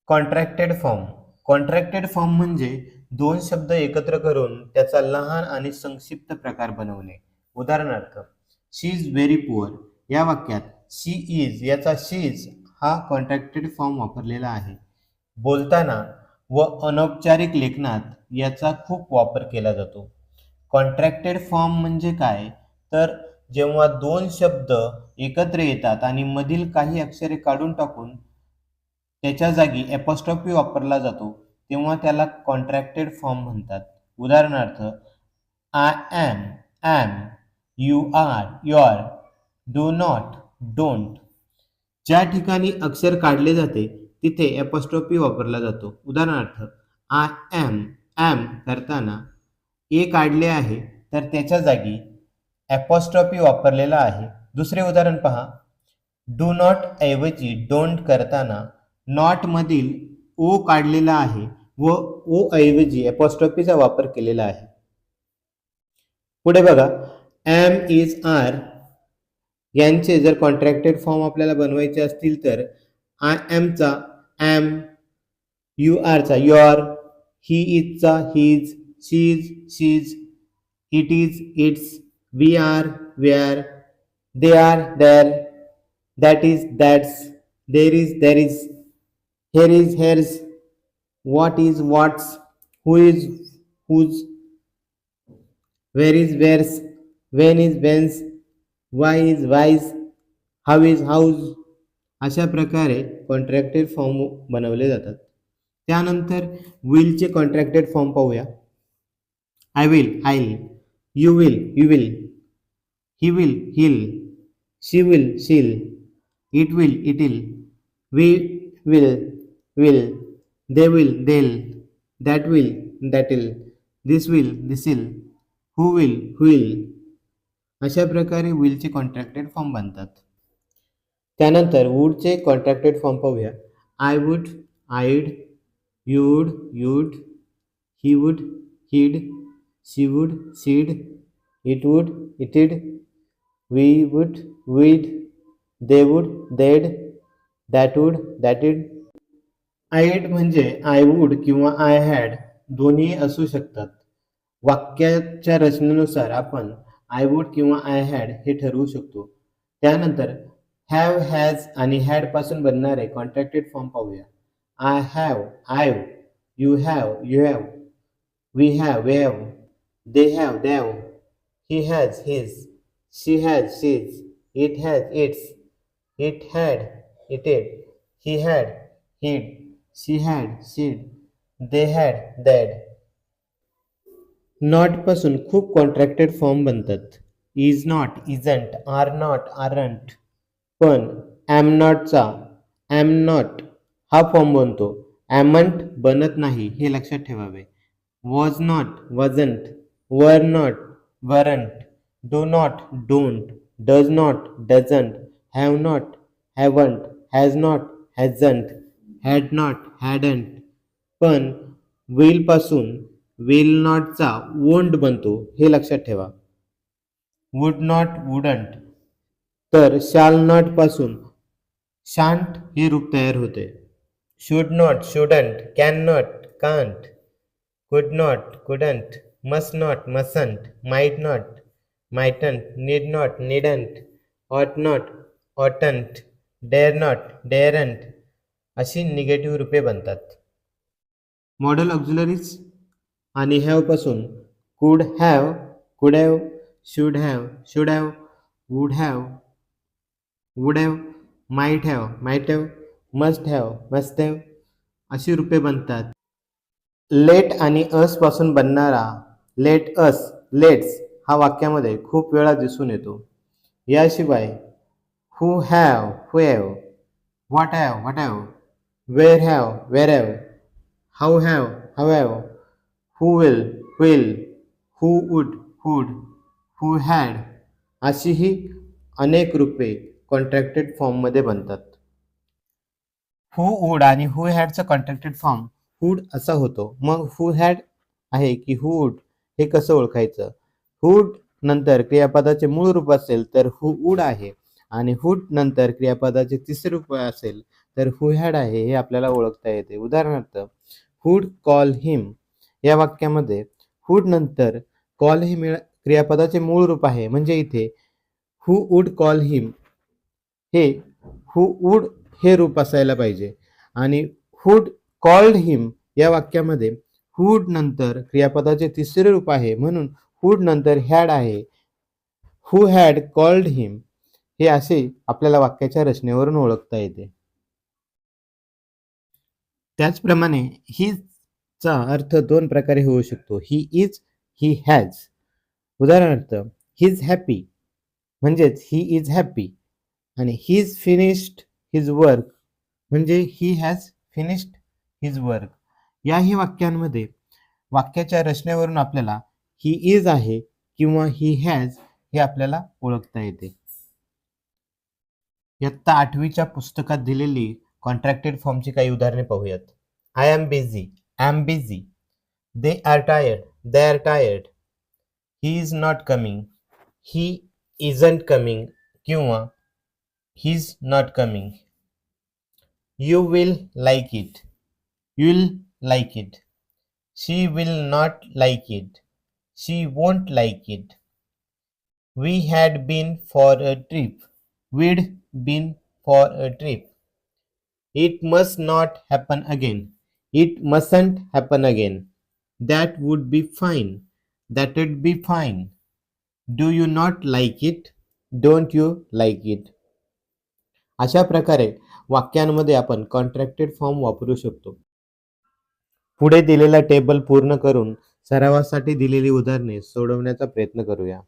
Contracted form. Contracted form म्हणजे दोन शब्द एकत्र करून त्याचा लहान आणि संक्षिप्त प्रकार बनवणे. उदाहरणार्थ, शी इज व्हेरी पुअर या वाक्यात शी इज याचा शी इज हा कॉन्ट्रॅक्टेड फॉर्म वापरलेला आहे. बोलताना व अनौपचारिक लेखनात याचा खूप वापर केला जातो. कॉन्ट्रॅक्टेड फॉर्म म्हणजे काय, तर जेव्हा दोन शब्द एकत्र येतात आणि मधील काही अक्षरे काढून टाकून त्याच्या जागी ॲपॉस्ट्रॉफी वापरला जातो, तेव्हा त्याला कॉन्ट्रॅक्टेड फॉर्म म्हणतात. उदाहरणार्थ, I am, am, you are, you're, do not, don't. ज्या ठिकाणी अक्षर काढले जाते तिथे ॲपॉस्ट्रॉफी वापरला जातो. उदाहरणार्थ, आय ॲम, ॲम करताना ए काढले आहे तर त्याच्या जागी ॲपॉस्ट्रॉफी वापरलेला आहे. दुसरे उदाहरण पहा. डू नॉट ऐवजी डोंट करताना नॉट मधील ओ काढलेला आहे व ओ ऐवजी ॲपॉस्ट्रॉफीचा वापर केलेला आहे. पुढे बघा, एम इज आर यांचे जर कॉन्ट्रॅक्टेड फॉर्म आपल्याला बनवायचे असतील तर आय एमचा एम, यू आरचा युअर, ही इजचा his, she is she's, it is it's, we are we're, they are they're, that is that's, there is there is, here is hers, what is what's, who is whose, where is where's, when is when's, why is why's, how is how's. अशा प्रकारे contracted form बनवले जातात. त्यानंतर विलचे contracted form पाहूया. I will I'll, you will, he will he'll, she will she'll, it will it'll, we will, they will they'll, that will that'll, this will this'll, who will who'll. अशा प्रकारे विलचे contracted form बनतात. त्यानंतर वूडचे contracted form पाहूया. I would I'd, you would you'd, he would he'd, she would she'd, it would it'd, we would we'd, they would they'd, that would that'd. I'd म्हणजे I would किंवा I had दोन्ही असू शकतात. वाक्याच्या रचनेनुसार आपण I would किंवा I had हे ठरवू शकतो. त्यानंतर have, has आणि had पासून बनणारे कॉन्ट्रॅक्टेड फॉर्म पाहूया. I have, I've, you have, we have, they have, they've, he has, his, she has, she's, it has, its, it had, it'd, he had, he'd, she had, she'd, they had, they'd. Not पासून खूप contracted form बनतात. Is not, isn't, are not, aren't. पण am नॉटचा am not हा form बनतो, amn't बनत नाही, हे लक्षात ठेवावे. Was not, wasn't, were not, weren't, do not, don't, does not, doesn't, have not, haven't, has not, hasn't, had not, hadn't. पण will पासून will not चा won't बनतो, हे लक्षात ठेवा. would not, wouldn't. तर shall not पासून shan't हे रूप तयार होते. should not, shouldn't, cannot, can't, could not, couldn't, must not, mustn't, might not, mightn't, need not, needn't, ought not, oughtn't, dare not, daren't अशी निगेटिव्ह रूपे बनतात. मॉडेल ऑक्झिलरीज आणि have पासून could have, could have, should have, should have, would have, would have, might have, might have, must have, must have अशी रूपे बनतात. Late आणि अस पासून बनणारा let us, let's हा वाक्यामध्ये खूप वेळा दिसून येतो. याशिवाय who have, what have, where have, how have, who will, who would, who had अशीही अनेक रूपे कॉन्ट्रॅक्टेड फॉर्ममध्ये बनतात. who would आणि who hadचा कॉन्ट्रॅक्टेड फॉर्म would असा होतो. मग who had आहे की who would हे कसं ओळखायचं? would नंतर क्रियापदाचे मूळ रूप असेल तर who would आहे आणि would नंतर क्रियापदाचे तिसरे रूप असेल तर हु हॅड आहे हे आपल्याला ओळखता येते. उदाहरणार्थ हुड कॉल हिम या वाक्यामध्ये हुड नंतर कॉल हे क्रियापदाचे मूळ रूप आहे, म्हणजे इथे हु वुड कॉल हिम हे हु वुड हे रूप असायला पाहिजे आणि हुड कॉल्ड हिम या वाक्यामध्ये हुड नंतर क्रियापदाचे तिसरे रूप आहे, म्हणून हुड नंतर हॅड आहे. हु हॅड कॉल्ड हिम हे असे आपल्याला वाक्याच्या रचनेवरून ओळखता येते. त्याचप्रमाणे चा अर्थ दोन प्रकारे होऊ शकतो. He is, he has. उदाहरणार्थ ही इज हॅपी म्हणजेच ही इज हॅपी आणि he is finished his work म्हणजे he has finished his work. याही वाक्यांमध्ये वाक्याच्या रचनेवरून आपल्याला ही इज आहे किंवा ही हॅज हे आपल्याला ओळखता येते. इयत्ता 8वीच्या पुस्तकात दिलेली कॉन्ट्रॅक्टेड फॉर्मची काही उदाहरणे पाहूयात. I am busy, I am busy. They are tired, they are tired. He is not coming, he isn't coming किंवा he is not coming. You will like it, you will like it. She will not like it, she won't like it. We had been for a trip. We'd been for a trip. It must not happen again. It mustn't happen again. That would be fine. That would be fine. Do you not like it? Don't you like it? अशा प्रकारे वाक्यांमध्ये आपण contracted form वापरू शकतो. पुढे दिलेला table पूर्ण करून सरावासाठी दिलेली उदाहरणे सोडवण्याचा प्रयत्न करूया.